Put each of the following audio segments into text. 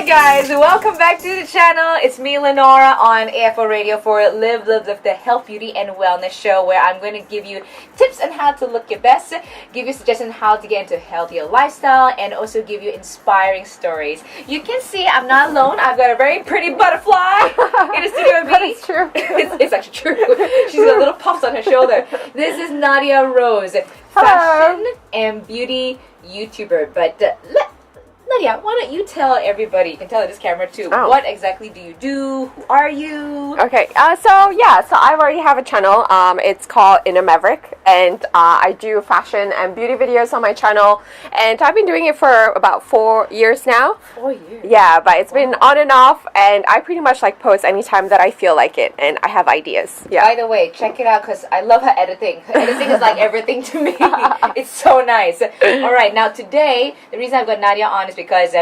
guys, welcome back to the channel. It's me, Lenora, on AFO Radio for Live the Health, Beauty and Wellness show, where I'm going to give you tips on how to look your best, give you suggestions on how to get into a healthier lifestyle, and also give you inspiring stories. You can see I'm not alone. I've got a very pretty butterfly in the studio with me. That is true. It's actually true. She's got little puffs on her shoulder. This is Nadia Rose, fashion and beauty YouTuber. But Nadia, why don't you tell everybody, you can tell this camera too, what exactly do you do? Who are you? Okay, so I already have a channel. It's called Inner Maverick, and I do fashion and beauty videos on my channel, and I've been doing it for about 4 years now. 4 years? Yeah, but it's been on and off, and I pretty much like post anytime that I feel like it, and I have ideas. Yeah. By the way, check it out, because I love her editing. Her editing is like everything to me. It's so nice. Alright, now today, the reason I've got Nadia on is because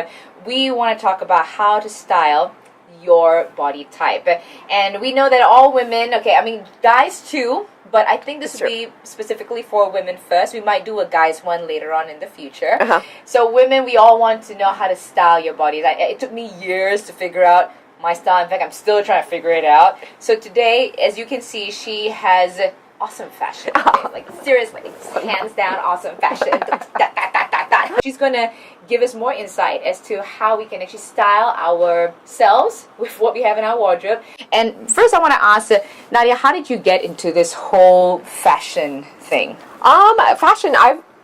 we want to talk about how to style your body type. And we know that all women, okay, I mean guys too, but I think this would be specifically for women first. We might do a guys one later on in the future. So women, we all want to know how to style your bodies. It took me years to figure out my style. In fact, I'm still trying to figure it out. So today, as you can see, she has awesome fashion. Like seriously, hands down awesome fashion. She's going to give us more insight as to how we can actually style ourselves with what we have in our wardrobe. And first I want to ask Nadia, how did you get into this whole fashion thing? Fashion,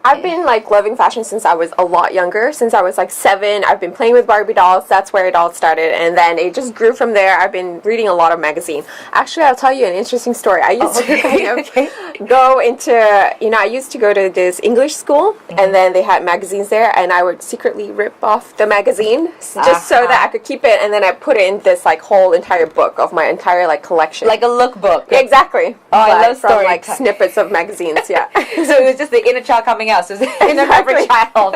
I've been like loving fashion since I was a lot younger. Since I was like 7, I've been playing with Barbie dolls. That's where it all started, and then it just grew from there. I've been reading a lot of magazines. Actually, I'll tell you an interesting story. I used to kind of go into, I used to go to this English school, and then they had magazines there, and I would secretly rip off the magazine just so that I could keep it, and then I put it in this like whole entire book of my entire like collection, like a lookbook. Yeah, exactly. Oh, I love from like snippets of magazines. Yeah. So it was just the inner child coming out. So it's the inner every child.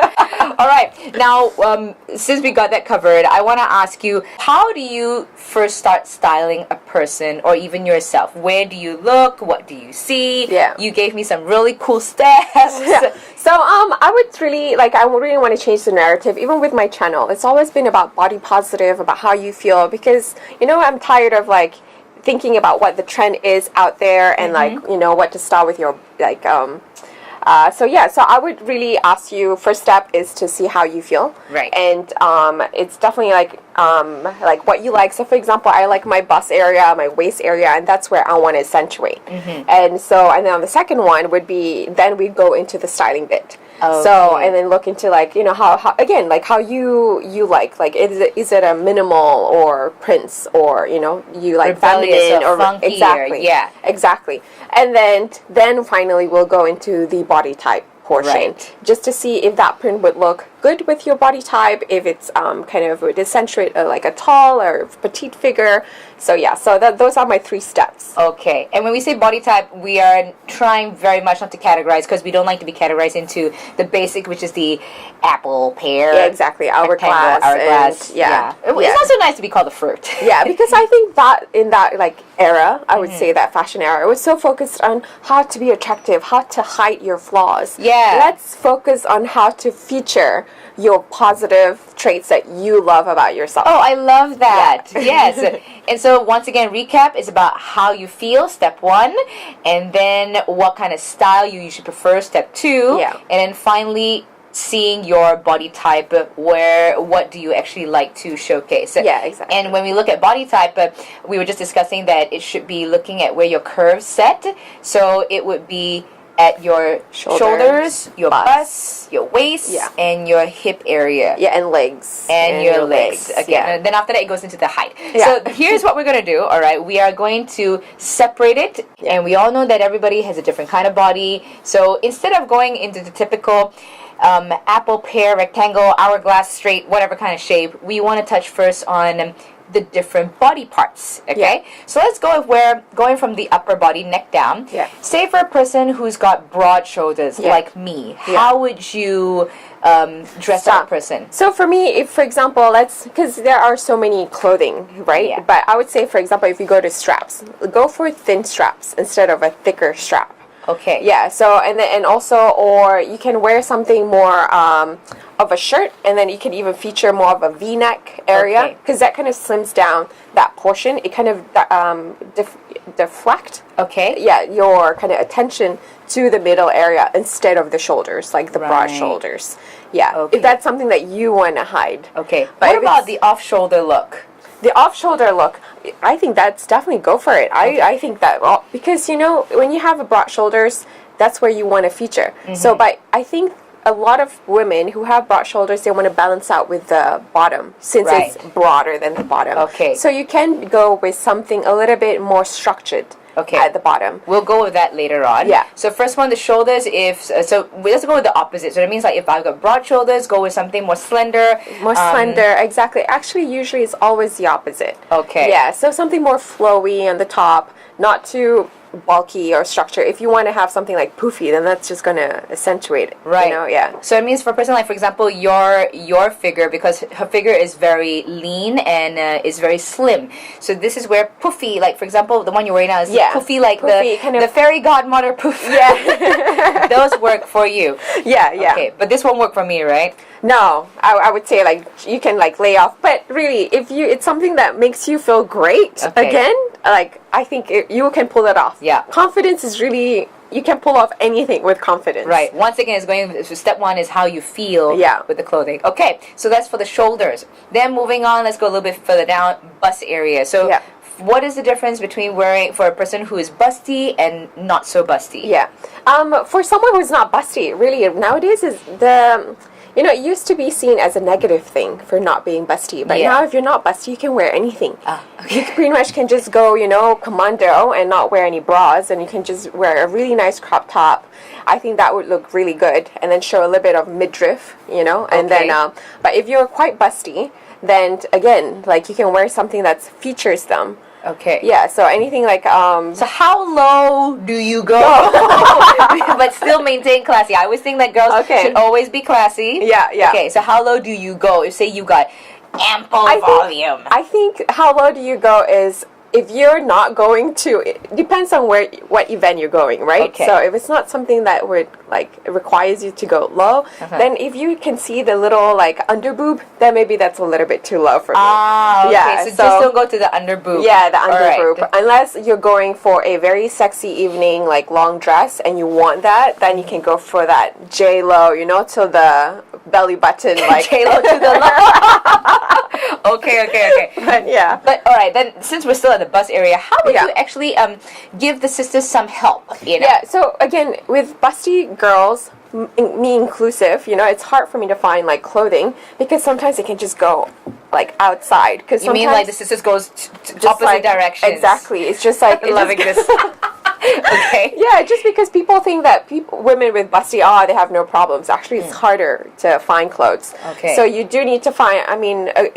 All right. Now, since we got that covered, I want to ask you, how do you first start styling a person or even yourself? Where do you look? What do you see? Yeah. You gave me some really cool steps. Yeah. So I would really want to change the narrative, even with my channel. It's always been about body positive, about how you feel, because I'm tired of like thinking about what the trend is out there and what to style with your so I would really ask you, first step is to see how you feel. Right. And it's definitely like what you like. So for example, I like my bust area, my waist area, and that's where I want to accentuate. And then the second one would be, then we go into the styling bit. Okay. So, and then look into how you like is it a minimal or prince, or you like feminine or funky, exactly, exactly. And then finally we'll go into the body type portion, just to see if that print would look good with your body type, if it's kind of would accentuate like a tall or petite figure. So those are my 3 steps. Okay. And when we say body type, we are trying very much not to categorize, because we don't like to be categorized into the basic, which is the apple, pear. Yeah, exactly. Hourglass. It's not so nice to be called a fruit. Yeah, because I think that in that like era, I would say that fashion era, it was so focused on how to be attractive, how to hide your flaws. Yeah. Let's focus on how to feature your positive traits that you love about yourself. Oh, I love that. Yeah. Yes. And so once again, recap is about how you feel, step 1, and then what kind of style you usually prefer, step 2, and then finally seeing your body type, what do you actually like to showcase. Yeah, exactly. And when we look at body type, we were just discussing that it should be looking at where your curves set. So it would be at your shoulders, your bust, your waist, and your hip area. Yeah, and legs. And your legs. Okay. Yeah. And then after that, it goes into the height. Yeah. So here's what we're going to do, all right? We are going to separate it. Yeah. And we all know that everybody has a different kind of body. So instead of going into the typical apple, pear, rectangle, hourglass, straight, whatever kind of shape, we want to touch first on the different body parts. Okay, so let's go with going from the upper body, neck down. Say for a person who's got broad shoulders, like me, how would you dress up a person? So for me, if for example, because there are so many clothing, right? But I would say, for example, if you go to straps, go for thin straps instead of a thicker strap. Okay. Yeah. So and also, or you can wear something more of a shirt, and then you can even feature more of a V-neck area, Okay. because that kind of slims down that portion. It kind of deflect Okay. your kind of attention to the middle area instead of the shoulders, like the broad Right. shoulders. Yeah, Okay. if that's something that you want to hide. Okay. But What if about it's- the off-shoulder look? The off-shoulder look, I think that's definitely go for it. I think that, well, because when you have a broad shoulders, that's where you want to feature. So, but I think a lot of women who have broad shoulders, they want to balance out with the bottom since Right. it's broader than the bottom. Okay. So you can go with something a little bit more structured Okay. at the bottom. We'll go with that later on. Yeah. So first one, the shoulders. Let's go with the opposite. So that means like if I've got broad shoulders, go with something more slender. More slender, exactly. Actually, usually it's always the opposite. Okay. Yeah, so something more flowy on the top, not too bulky or structured. If you want to have something like poofy, then that's just going to accentuate it. Right. Yeah. So it means for a person like, for example, your figure, because her figure is very lean and is very slim. So this is where poofy, like for example, the one you're wearing now is Yeah. poofy, like Poofy, kind of- the fairy godmother poof. Yeah. Those work for you. Yeah, yeah. Okay, but this won't work for me, right? No, I would say like you can like lay off, but really, if it's something that makes you feel great, Okay. again, like I think you can pull it off. Yeah. Confidence is really, you can pull off anything with confidence. Right. Once again, so step one is how you feel Yeah. with the clothing. Okay, so that's for the shoulders. Then moving on, let's go a little bit further down, bust area. So Yeah. what is the difference between wearing for a person who is busty and not so busty? Yeah. For someone who's not busty, really nowadays is it used to be seen as a negative thing for not being busty, but Yeah. now if you're not busty, you can wear anything. Ah, You pretty much can just go, commando and not wear any bras, and you can just wear a really nice crop top. I think that would look really good, and then show a little bit of midriff, and Okay. then, but if you're quite busty, then again, like you can wear something that features them. Okay. Yeah, so anything like So how low do you go? But still maintain classy. I always think that girls Okay. should always be classy. Yeah, yeah. Okay, so how low do you go? If say you got ample volume. I think how low do you go is if you're not going to, it depends on what event you're going, right? Okay. So if it's not something that would it requires you to go low, then if you can see the little under boob, then maybe that's a little bit too low for me. Ah, okay. Yeah, so just don't go to the under boob. Yeah, the under Alright. boob. Unless you're going for a very sexy evening, like long dress, and you want that, then you can go for that J Lo, till the belly button, like J-Lo to the low. Okay. But yeah. But all right, then since we're still at the bus area, how would Yeah. you actually give the sisters some help? Yeah, so again, with busty girls, me inclusive, it's hard for me to find clothing because sometimes it can just go outside. Because You mean like the sisters goes to opposite directions? Exactly. It's just like I'm loving this. Okay. Yeah, just because people think that women with busty they have no problems. Actually, it's harder to find clothes. Okay. So you do need to find,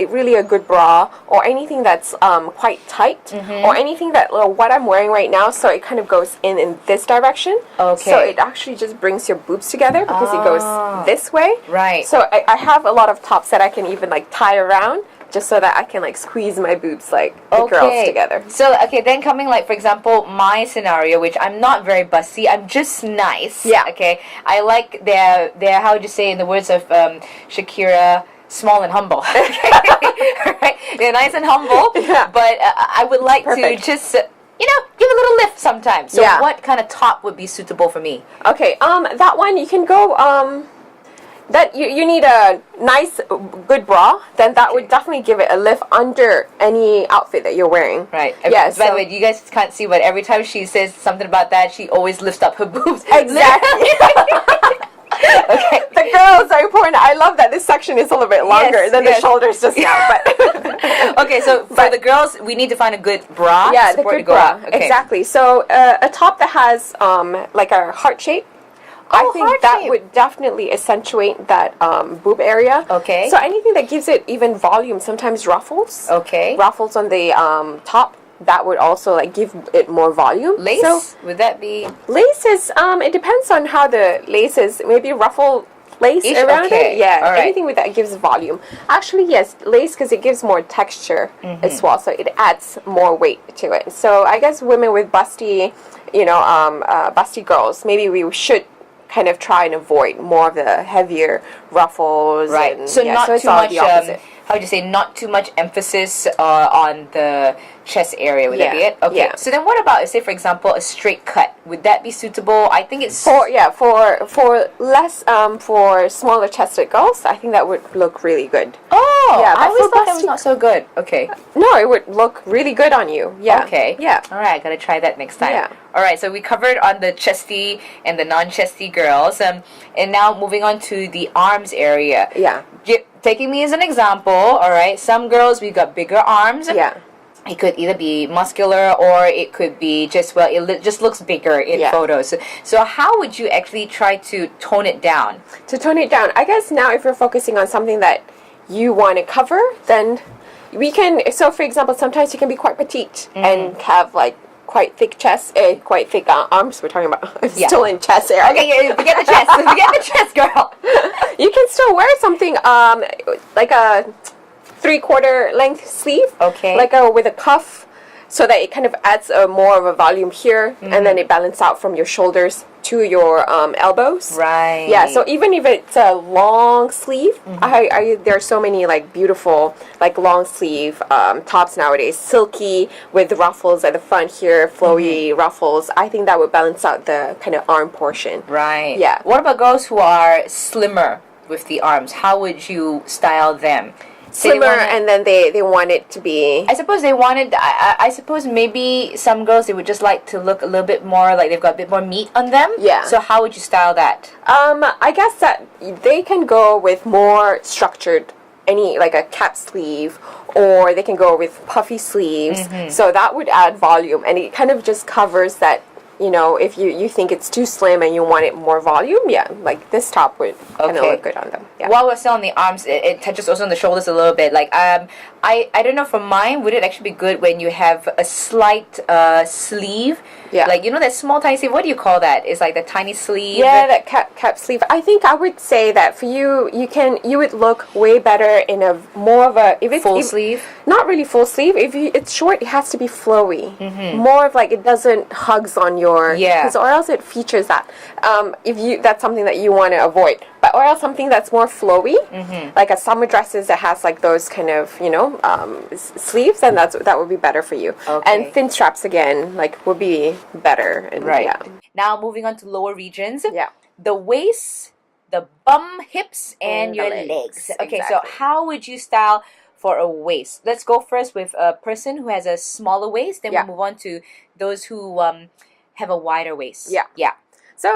really a good bra or anything that's quite tight or anything that what I'm wearing right now. So it kind of goes in this direction. Okay. So it actually just brings your boobs together because it goes this way. Right. So I have a lot of tops that I can even tie around just so that I can squeeze my boobs the girls together. So then coming for example my scenario, which I'm not very busty, I'm just nice. Yeah. Okay. I like their how would you say in the words of Shakira, small and humble. Okay. Right. They're nice and humble. Yeah. But I would like Perfect. to just give a little lift sometimes. So Yeah. what kind of top would be suitable for me? Okay, that one you can go, that you need a nice, good bra, then that would definitely give it a lift under any outfit that you're wearing. Right. Yeah, By the way, you guys can't see, but every time she says something about that, she always lifts up her boobs. Exactly. Okay. The girls are important. I love that this section is a little bit longer Yes, than yes. the shoulders just now, but... Okay, so for the girls, we need to find a good bra. Yeah, to the support good go bra. up. Okay. Exactly. So a top that has a heart shape. I Oh, think heart that shape. would definitely accentuate that boob area. Okay. So anything that gives it even volume, sometimes ruffles. Okay. Ruffles on the top, that would also give it more volume. Lace? So Would that be? lace is it depends on how the lace is. Maybe ruffle lace Ish? around Okay. it. Yeah, All right. anything with that gives volume. Actually, yes, lace because it gives more texture Mm-hmm. as well, so it adds more weight to it. So I guess women with busty, busty girls, maybe we should kind of try and avoid more of the heavier ruffles. Right. And, So yeah, not so it's too all much. the opposite. How would you say? Not too much emphasis on the chest area. Would that be Yeah, it? Okay. yeah. So then, what about, say, for example, a straight cut? Would that be suitable? I think it's For less for smaller chested girls, I think that would look really good. Oh, Yeah, I but always for thought that was busty- not so good. Okay. No, it would look really good on you. Yeah. Okay. Yeah. All right, I gotta try that next time. Yeah. All right, so we covered on the chesty and the non-chesty girls, and now moving on to the arms area. Yeah. Taking me as an example, all right. Some girls we got bigger arms. Yeah. It could either be muscular or it could be just just looks bigger in Yeah. photos. So how would you actually try to tone it down? To tone it down, I guess now if you're focusing on something that you want to cover, then we can. So, for example, sometimes you can be quite petite and have like quite thick chest, quite thick arms. We're talking about. I'm Yeah. still in chest area. Okay, yeah, forget the chest. Forget the chest, girl. You can still wear something like a 3/4 length sleeve. Okay. Like with a cuff, so that it kind of adds more of a volume here, and then it balances out from your shoulders to your elbows. Right. Yeah. So even if it's a long sleeve, there are so many like beautiful like long sleeve tops nowadays, silky with ruffles at the front here, flowy ruffles. I think that would balance out the kind of arm portion. Right. Yeah. What about girls who are slimmer with the arms? How would you style them? Say they Slimmer, wanna- and then they want it to be. I suppose they wanted. I suppose maybe some girls they would just like to look a little bit more like they've got a bit more meat on them. Yeah. So how would you style that? I guess that they can go with more structured, any like a cap sleeve, or they can go with puffy sleeves. So that would add volume, and it kind of just covers that. You know, if you think it's too slim and you want it more volume, yeah, like this top would kind of Okay. look good on them. Yeah. While we're still on the arms, it touches also on the shoulders a little bit. Like I don't know. For mine, would it actually be good when you have a slight sleeve? Yeah. Like you know that small tiny sleeve. What do you call that? It's like the tiny sleeve. Yeah, that cap sleeve. I think I would say that for you, you would look way better in a more of a if it's Full sleeve. Not really full sleeve. If it's short, it has to be flowy. More of like it doesn't hugs on your Yeah. or else it features that. If that's something that you want to avoid, but or else something that's more flowy, like a summer dresses that has like those kind of sleeves, then that would be better for you. Okay. And thin straps again, like would be better. And, Right. Yeah. Now moving on to lower regions. Yeah. The waist, the bum, hips, and And your the legs. legs, Okay, so exactly. how would you style for a waist? Let's go first with a person who has a smaller waist. Then Yeah. we'll move on to those who have a wider waist. Yeah. Yeah. So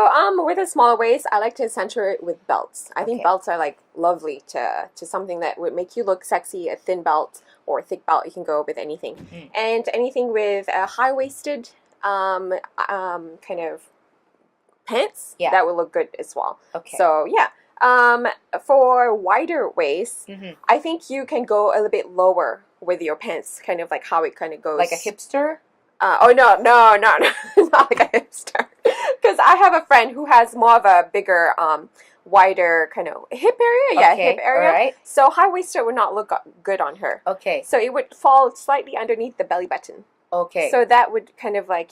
with a smaller waist, I like to center it with belts. I think Okay. belts are like lovely to something that would make you look sexy. A thin belt or a thick belt, you can go with anything. And anything with a high waisted kind of pants, Yeah. that would look good as well. Okay. So yeah. For wider waist, I think you can go a little bit lower with your pants, kind of like how it kind of goes. Like a hipster? No, not like a hipster. Because I have a friend who has more of a bigger, wider kind of hip area. Yeah, Okay, hip area. alright. So high waisted would not look good on her. Okay. So it would fall slightly underneath the belly button. Okay. So that would kind of like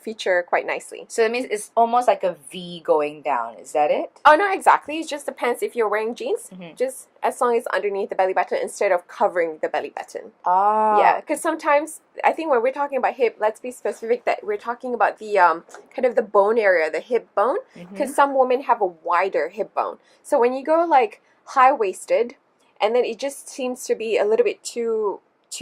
feature quite nicely. So that means it's almost like a V going down. Is that it? Oh, not exactly. It just depends if you're wearing jeans. Just as long as underneath the belly button instead of covering the belly button. Ah. Yeah, because sometimes I think when we're talking about hip, let's be specific that we're talking about the kind of the bone area, the hip bone, because some women have a wider hip bone. So when you go like high waisted, and then it just seems to be a little bit too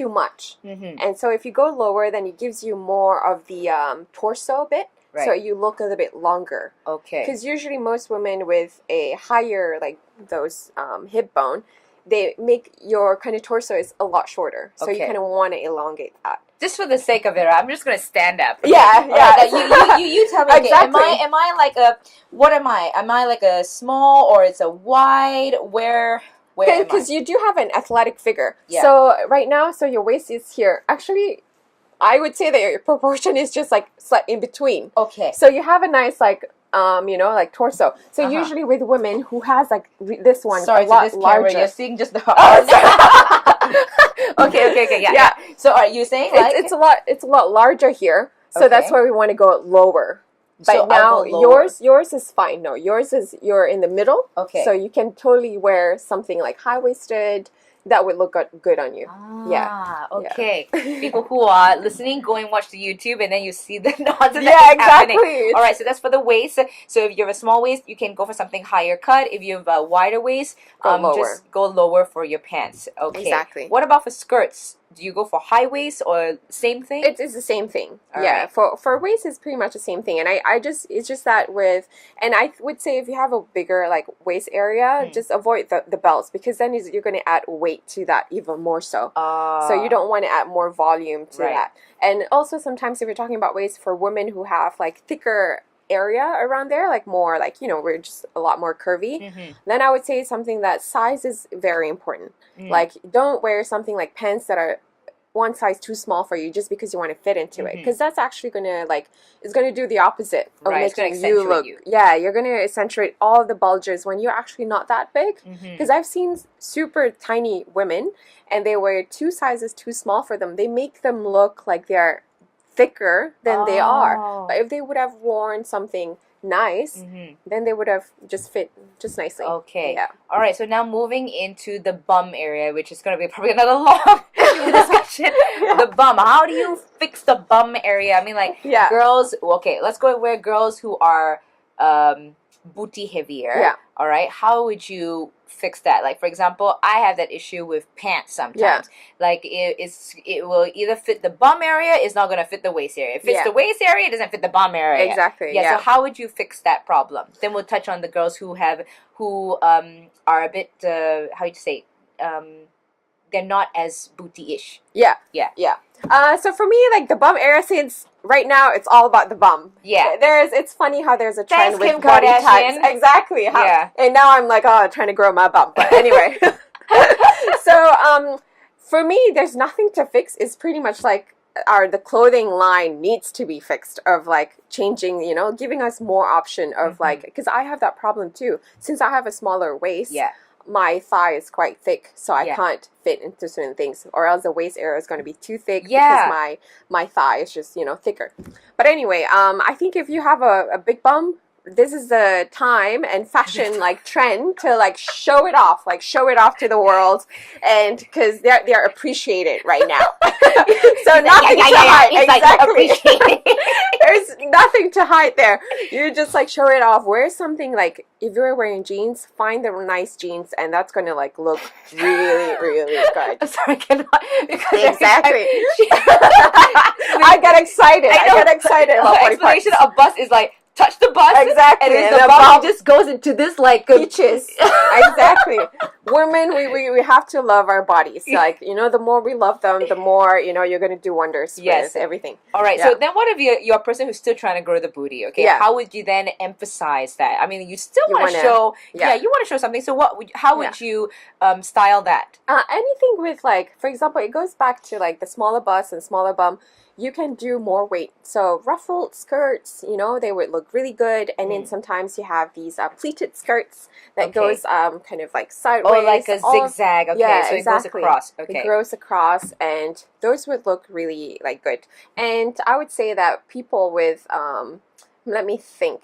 much. And so if you go lower, then it gives you more of the torso bit. So Right. you look a little bit longer. Okay. Because usually most women with a higher like those hip bone, they make your kind of torso is a lot shorter. So you Okay. kind of want to elongate that. Just for the sake of it, I'm just gonna stand up. Yeah, All yeah. right, you tell me. Okay, Exactly. Am I like a? What am I? Am I like a small or it's a wide? Where am I? Because you do have an athletic figure. Yeah. So right now, so your waist is here. Actually, I would say that your proportion is just like slight in between. Okay. So you have a nice like like torso. So usually with women who has like this one Sorry, a lot to this camera, larger. you're seeing just the. Oh, okay, yeah. Yeah. So are you saying like? It's a lot larger here. So that's Okay. why we want to go lower. But So I'll now go lower. yours is fine. No, yours is you're in the middle. Okay. So you can totally wear something like high waisted. That would look good on you. Ah, Yeah. okay. People who are listening, go and watch the YouTube, and then you see the nonsense Yeah, that is exactly. happening. All right, so that's for the waist. So if you have a small waist, you can go for something higher cut. If you have a wider waist, Go lower. just go lower for your pants. Okay. Exactly. What about for skirts? Do you go for high waist or same thing? It's the same thing. All Yeah. right. For waist it's pretty much the same thing. And I just it's just that with and I would say if you have a bigger like waist area, just avoid the belts because then you're going to add weight to that even more so. So you don't want to add more volume to Right. that. And also sometimes if you're talking about waist for women who have like thicker area around there, like more like, we're just a lot more curvy, then I would say something that size is very important. Like don't wear something like pants that are one size too small for you just because you want to fit into it, because that's actually gonna it's gonna do the opposite of Right, it's gonna making you accentuate look you. yeah, you're gonna accentuate all the bulges when you're actually not that big. Because I've seen super tiny women and they wear two sizes too small for them. They make them look like they're thicker than they are. But if they would have worn something nice, then they would have just fit just nicely. Okay. Yeah. All right. So now moving into the bum area, which is going to be probably another long discussion. The bum. How do you fix the bum area? I mean, like Yeah. girls. Okay, let's go where girls who are booty heavier. Yeah. All right. How would you fix that? Like for example, I have that issue with pants sometimes. Yeah. Like it will either fit the bum area, it's not gonna fit the waist area. It fits Yeah. the waist area, it doesn't fit the bum area. Exactly. Yeah. Yeah. So how would you fix that problem? Then we'll touch on the girls who are a bit how you say they're not as booty-ish. Yeah. Yeah. Yeah. So for me, like the bum area, since right now it's all about the bum. Yeah. It's funny how there's a trend Thanks, with Kim body Kardashian. types. Exactly. Yeah. And now I'm like, trying to grow my bum. But anyway. So for me, there's nothing to fix. It's pretty much like the clothing line needs to be fixed of like changing, giving us more option of like, because I have that problem too. Since I have a smaller waist. Yeah. My thigh is quite thick, so I Yeah. can't fit into certain things, or else the waist area is going to be too thick Yeah. because my thigh is just thicker. But anyway, I think if you have a big bum, this is the time and fashion like trend to like show it off to the world, and because they're appreciated right now. So nothing to hide. It's like Exactly. appreciating. There's nothing to hide there. You just like show it off. Wear something like, if you're wearing jeans, find the nice jeans, and that's gonna like look really, really good. I'm sorry, I cannot. Because Exactly. I I get excited. I get excited about Her body parts. explanation of bus is like touch the bus, Exactly, and then and the the bum bum just goes into this like peaches. Exactly. Women, we have to love our bodies. Like, the more we love them, the more, you're going to do wonders Yes. with everything. All right. Yeah. So then, what if you're a person who's still trying to grow the booty? Okay. Yeah. How would you then emphasize that? I mean, you still You want to wanna- show. yeah. Yeah. You want to show something. So how would you style that? Anything with like, for example, it goes back to like the smaller bust and smaller bum. You can do more weight. So ruffled skirts, they would look really good. And then sometimes you have these pleated skirts that Okay. goes kind of like sideways. Or like a zigzag. Okay. Yeah, so exactly. it goes across. Okay. It goes across, and those would look really like good. And I would say that people with let me think.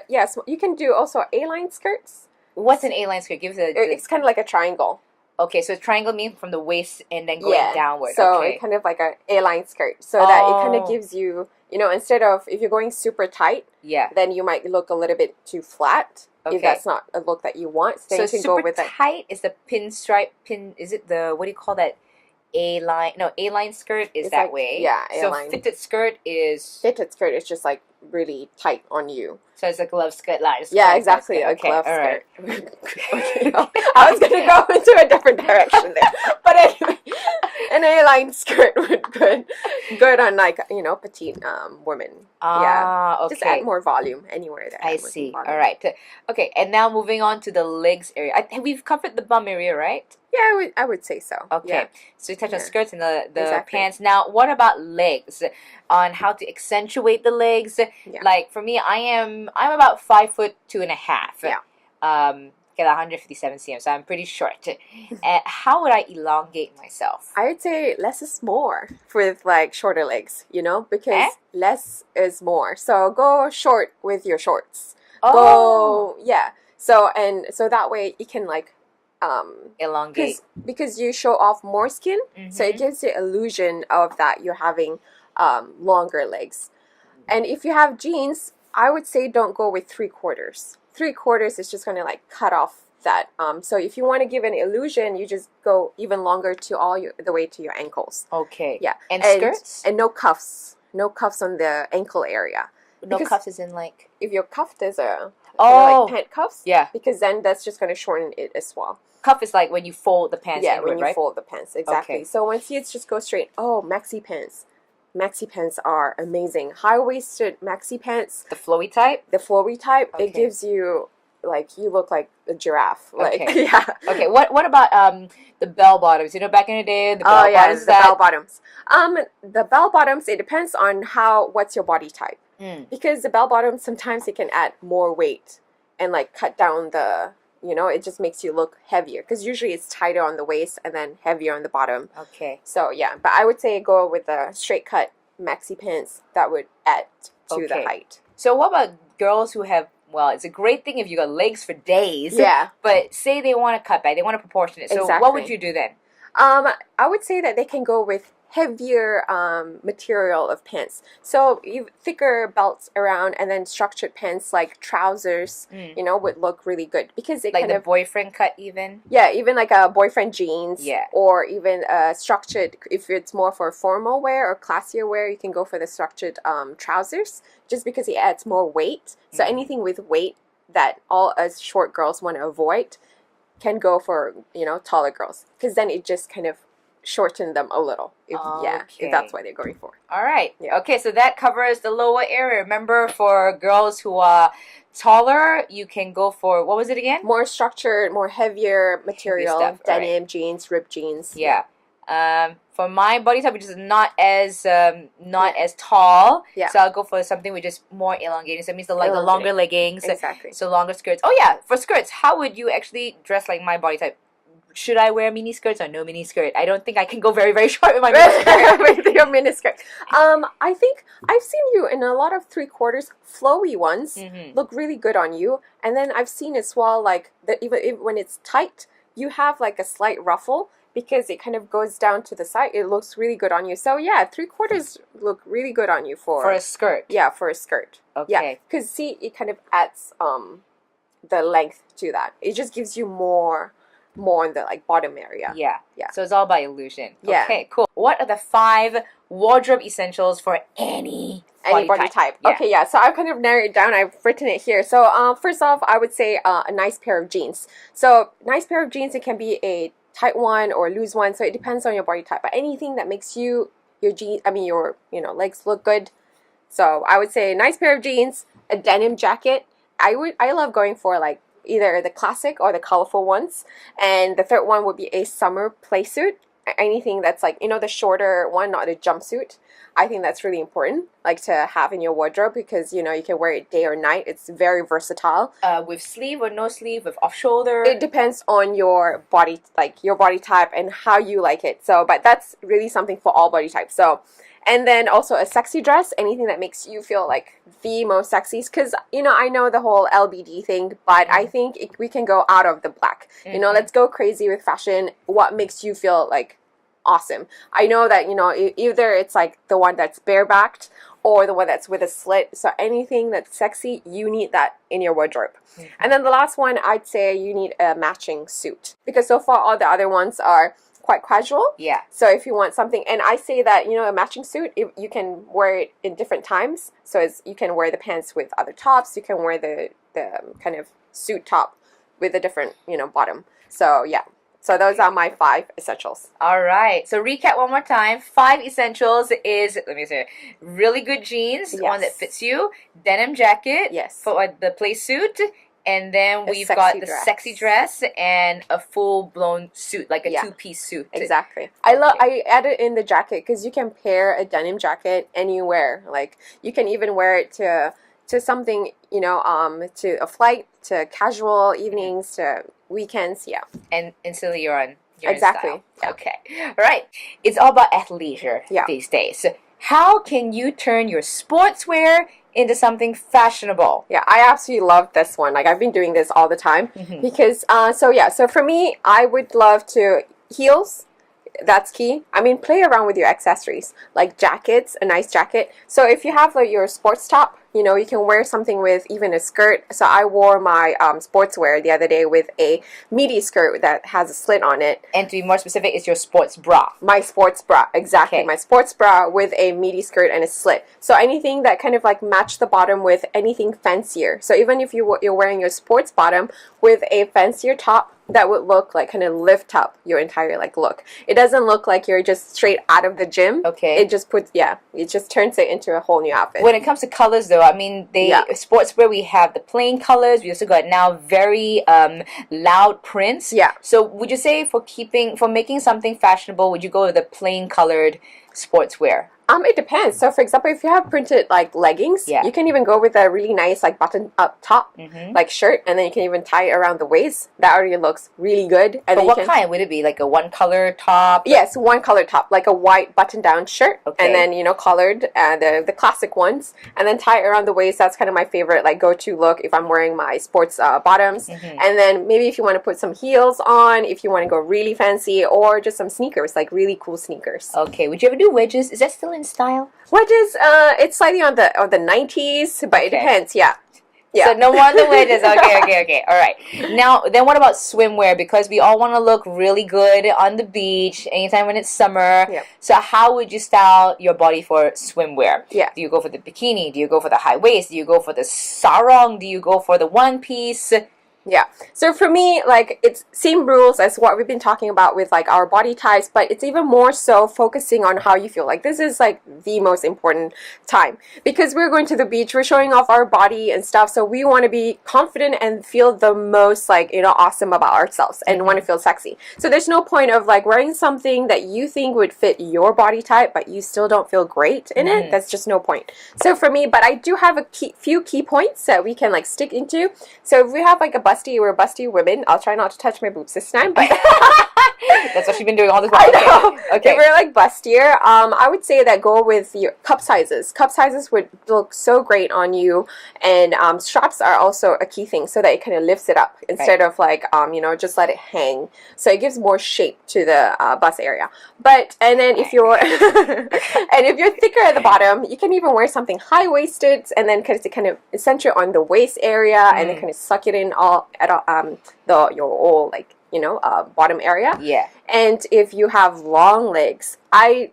Yes, you can do also A-line skirts. What's an A-line skirt? Give the It's kind of like a triangle. okay. So triangle means from the waist and then going downward. So okay. it kind of like a A-line skirt, so that it kind Oh. of gives you, instead of if you're going super tight, Yeah. then you might look a little bit too flat. Okay. If that's not a look that you want, then So you can super go with that. tight is the pinstripe pin. Is it the what do you call that? A-line? No, A-line skirt is It's that like- way. yeah, So A-line. fitted skirt is Fitted skirt is just like really tight on you. so it's a glove skirt line. Yeah, exactly. A Okay, glove all right. skirt. Okay, no, I was gonna go into a different direction there, but anyway, an A-line skirt would good on like petite women. Ah, okay. Just add more volume anywhere there. I see. All right. Okay, and now moving on to the legs area. We've covered the bum area, right? Yeah, I would say so. Okay. Yeah. So we touched on Yeah. skirts and the Exactly. pants. Now, what about legs? On how to accentuate the legs. Yeah. Like for me, I'm about 5'2.5". Yeah. Okay, 157 cm, so I'm pretty short. How would I elongate myself? I would say less is more with like shorter legs, you know, because Eh? less is more. So go short with your shorts. Oh, Go, yeah. So and so that way you can like elongate. because you show off more skin, so it Mhm. gives the illusion of that you're having longer legs. And if you have jeans, I would say don't go with 3/4. 3/4 is just gonna like cut off that. So if you want to give an illusion, you just go even longer to the way to your ankles. Okay. Yeah, And skirts? and no cuffs, no cuffs on the ankle area. No Because cuffs is in like. if you're cuffed as a Oh, like pant cuffs, yeah. because then that's just gonna shorten it as well. Cuff is like when you fold the pants Yeah, inward, when you right? fold the pants, exactly. Okay. So when kids just go straight, oh, maxi pants. Maxi pants are amazing. High waisted maxi pants, The flowy type? the flowy type, Okay. it gives you like you look like a giraffe. Like Okay. yeah. Okay, what about the bell bottoms? You know, back in the day, the bell Oh yeah, bottoms the that. bell bottoms. The bell bottoms, it depends on what's your body type. Mm, Because the bell bottoms sometimes it can add more weight and like cut down it just makes you look heavier because usually it's tighter on the waist and then heavier on the bottom. okay. So yeah, but I would say go with the straight cut maxi pants that would add to the Okay. height. So what about girls who have? Well, it's a great thing if you got legs for days. Yeah. But say they want to cut back, they want to proportion it. So what would Exactly. you do then? I would say that they can go with heavier material of pants. So you thicker belts around and then structured pants like trousers, Mm. would look really good because it Like kind the of boyfriend cut even? yeah, even like a boyfriend jeans, Yeah. or even structured. If it's more for formal wear or classier wear, you can go for the structured trousers, just because it adds more weight. So Mhm. anything with weight that all us short girls want to avoid can go for taller girls, because then it just kind of shorten them a little. If that's Okay. what they're going for. All right. Yeah. Okay, so that covers the lower area. Remember, for girls who are taller, you can go for, what was it again? More structured, more heavier material, stuff, all right. denim jeans, ripped jeans. Yeah. For my body type, which is not as tall, Yeah. so I'll go for something which is more elongating. So it means the Elongating. longer leggings, Exactly. so longer skirts. Oh yeah, for skirts, how would you actually dress like my body type? Should I wear mini skirts or no mini skirt? I don't think I can go very very short with my mini skirt. With your miniskirt. I think I've seen you in a lot of 3/4 flowy ones. Mhm. Look really good on you. And then I've seen as well like that even when it's tight, you have like a slight ruffle because it kind of goes down to the side. It looks really good on you. So yeah, 3/4 look really good on you For a skirt. yeah, for a skirt. Yeah, Okay. because see, it kind of adds the length to that. It just gives you more on the like bottom area. Yeah. Yeah. So it's all about illusion. Yeah. Okay, cool. What are the 5 wardrobe essentials for any Body type. Yeah. Okay, yeah. So I've kind of narrowed it down. I've written it here. So first off, I would say a nice pair of jeans. So nice pair of jeans. It can be a tight one or a loose one. So it depends on your body type. But anything that makes your legs look good. So I would say a nice pair of jeans, a denim jacket. I love going for like either the classic or the colorful ones. And the third one would be a summer play suit. Anything that's like, the shorter one, not a jumpsuit. I think that's really important, like to have in your wardrobe because, you can wear it day or night. It's very versatile. With sleeve or no sleeve, with off shoulder. It depends on your body, like your body type and how you like it. So, but that's really something for all body types. So, and then also a sexy dress, anything that makes you feel like the most sexy. Because, I know the whole LBD thing, but I think we can go out of the black. Mhm. Let's go crazy with fashion. What makes you feel like awesome? I know that, either it's like the one that's barebacked or the one that's with a slit. So anything that's sexy, you need that in your wardrobe. Mhm. And then the last one, I'd say you need a matching suit. Because so far all the other ones are quite casual. Yeah. So if you want something, and I say that, a matching suit, you can wear it in different times. So you can wear the pants with other tops. You can wear the kind of suit top with a different, bottom. So yeah. So those are my 5 essentials. All right. So recap one more time. 5 essentials is, let me say, really good jeans, one that Yes. fits you, denim jacket, Yes. for the play suit, and then A we've sexy got the dress. sexy dress and a full-blown suit, like a Yeah. 2-piece suit. Exactly. I added in the jacket because you can pair a denim jacket anywhere. Like you can even wear it to to something, to a flight, to casual evenings, to weekends. Yeah. And instantly you're in Exactly. style. Yeah. Okay. All right. It's all about athleisure these days. How can you turn your sportswear into something fashionable? Yeah, I absolutely love this one. Like, I've been doing this all the time because, so for me, I would love to heels. That's key. I mean, play around with your accessories, like jackets, a nice jacket. So if you have like your sports top, you can wear something with even a skirt. So I wore my sportswear the other day with a midi skirt that has a slit on it. And to be more specific, it's your sports bra. My sports bra, exactly. Okay. My sports bra with a midi skirt and a slit. So anything that kind of like matched the bottom with anything fancier. So even if you're wearing your sports bottom with a fancier top, that would look like kind of lift up your entire like look. It doesn't look like you're just straight out of the gym. Okay. It just it just turns it into a whole new outfit. When it comes to colors, though, I mean, sportswear, we have the plain colors. We also got now very loud prints. Yeah. So would you say for making something fashionable, would you go with the plain colored sportswear? It depends. So, for example, if you have printed like leggings, you can even go with a really nice like button up top, like shirt, and then you can even tie it around the waist. That already looks really good. And But then what kind would it be? Like a one color top? Yes, one color top, like a white button down shirt, Okay. and then collared, the classic ones, and then tie it around the waist. That's kind of my favorite like go to look if I'm wearing my sports bottoms. And then maybe if you want to put some heels on, if you want to go really fancy, or just some sneakers, like really cool sneakers. Okay. Would you ever do wedges? Is that still in style? Wedges, it's slightly on the 90s, but it depends. Yeah. So no more on the wedges. Okay. All right. Now, then what about swimwear? Because we all want to look really good on the beach anytime when it's summer. Yep. So how would you style your body for swimwear? Yeah. Do you go for the bikini? Do you go for the high waist? Do you go for the sarong? Do you go for the one piece? Yeah. So for me, like, it's same rules as what we've been talking about with like our body types, but it's even more so focusing on how you feel. Like, this is like the most important time because we're going to the beach, we're showing off our body and stuff. So we want to be confident and feel the most like, awesome about ourselves and want to feel sexy. So there's no point of like wearing something that you think would fit your body type, but you still don't feel great in it. That's just no point. So for me, but I do have a few key points that we can like stick into. So if we have like we're busty women. I'll try not to touch my boobs this time, but that's what she's been doing all this while. I know. Okay. If we're like bustier, I would say that go with your cup sizes. Cup sizes would look so great on you, and straps are also a key thing, so that it kind of lifts it up instead of like just let it hang. So it gives more shape to the bust area. And then if you're if you're thicker at the bottom, you can even wear something high waisted, and then kind of center on the waist area, and then kind of suck it in all at your whole like bottom area. Yeah. And if you have long legs, I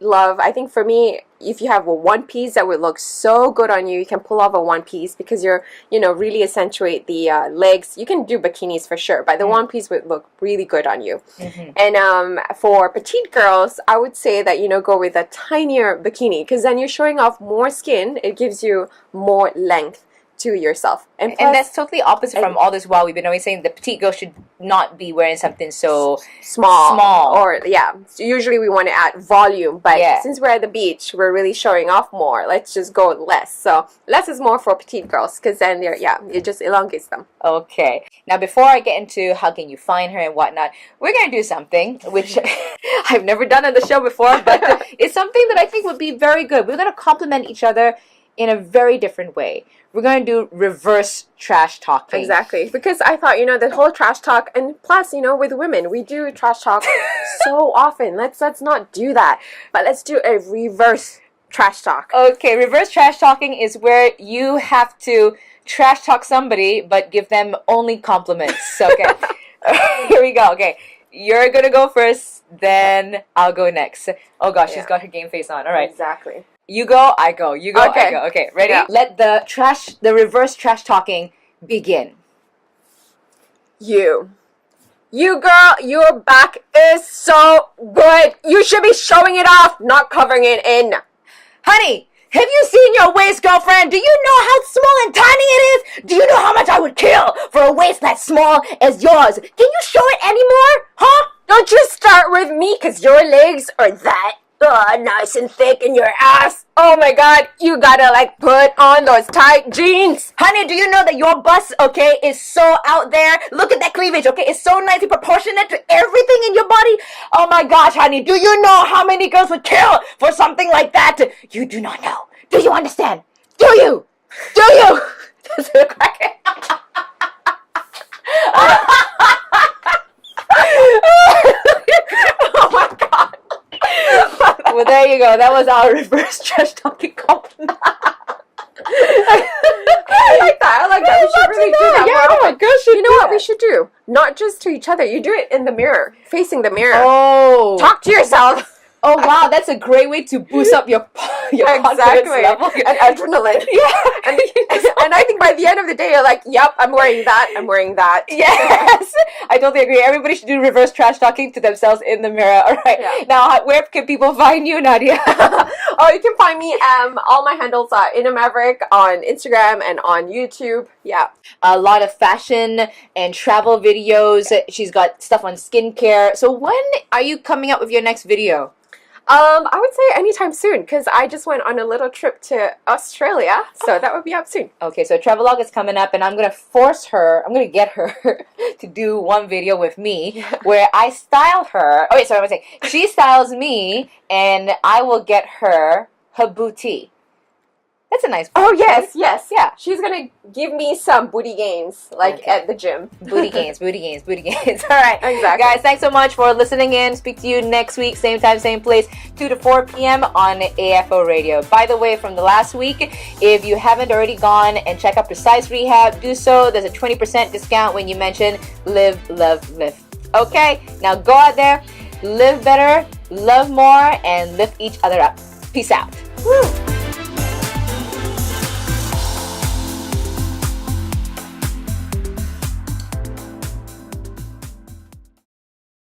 think for me, if you have a one piece that would look so good on you, you can pull off a one piece because you're really accentuate the legs. You can do bikinis for sure, but the one piece would look really good on you. And for petite girls, I would say that go with a tinier bikini because then you're showing off more skin. It gives you more length to yourself, and that's totally opposite from all this while we've been always saying the petite girl should not be wearing something so small or usually we want to add volume, but since we're at the beach, we're really showing off more. Let's just go less. So less is more for petite girls because then it just elongates them. Okay, now before I get into how can you find her and whatnot, we're gonna do something which I've never done on the show before, but it's something that I think would be very good. We're gonna compliment each other in a very different way. We're going to do reverse trash talking. Exactly. Because I thought, the whole trash talk, and plus, with women, we do trash talk so often. Let's not do that. But let's do a reverse trash talk. Okay, reverse trash talking is where you have to trash talk somebody, but give them only compliments. Okay. Here we go. Okay. You're going to go first, then I'll go next. Oh gosh, she's got her game face on. All right. Exactly. You go, I go. You go, okay. I go. Okay, ready? Yeah. Let the reverse trash talking begin. You girl, your back is so good. You should be showing it off, not covering it in. Honey, have you seen your waist, girlfriend? Do you know how small and tiny it is? Do you know how much I would kill for a waist that's small as yours? Can you show it anymore? Huh? Don't you start with me, because your legs are that nice and thick in your ass. Oh my god, you gotta like put on those tight jeans. Honey, do you know that your bust, okay, is so out there? Look at that cleavage, okay? It's so nicely proportionate to everything in your body. Oh my gosh, honey, do you know how many girls would kill for something like that? You do not know. Do you understand? Do you? Do you? Oh my god. Well, there you go. That was our reverse trash talking compliment. I like that. I like that. We should really do that. Yeah, more oh my often. gosh, You know what we should do? Not just to each other. You do it in the mirror, facing the mirror. Oh. Talk to yourself. Oh wow, that's a great way to boost up your confidence level. And adrenaline. Yeah. And I think by the end of the day, you're like, yep, I'm wearing that. I'm wearing that. Yes, I totally agree. Everybody should do reverse trash talking to themselves in the mirror. All right. Yeah. Now, where can people find you, Nadia? Oh, you can find me. All my handles are Inna Maverick on Instagram and on YouTube. Yeah. A lot of fashion and travel videos. She's got stuff on skincare. So when are you coming up with your next video? I would say anytime soon because I just went on a little trip to Australia, so that would be up soon. Okay, so Travelog is coming up, and I'm gonna get her to do one video with me where I style her. Oh wait, sorry, I'm gonna say she styles me, and I will get her booty. That's a nice. Oh yes, yes, yeah. She's gonna give me some booty gains, like Okay. at the gym. Booty gains, booty gains, booty gains. All right, Exactly. guys. Thanks so much for listening in. Speak to you next week, same time, same place, 2 to 4 p.m. on AFO Radio. By the way, from the last week, if you haven't already gone and check out Precise Rehab, do so. There's a 20% discount when you mention Live, Love, Live. Okay, now go out there, live better, love more, and lift each other up. Peace out. Woo.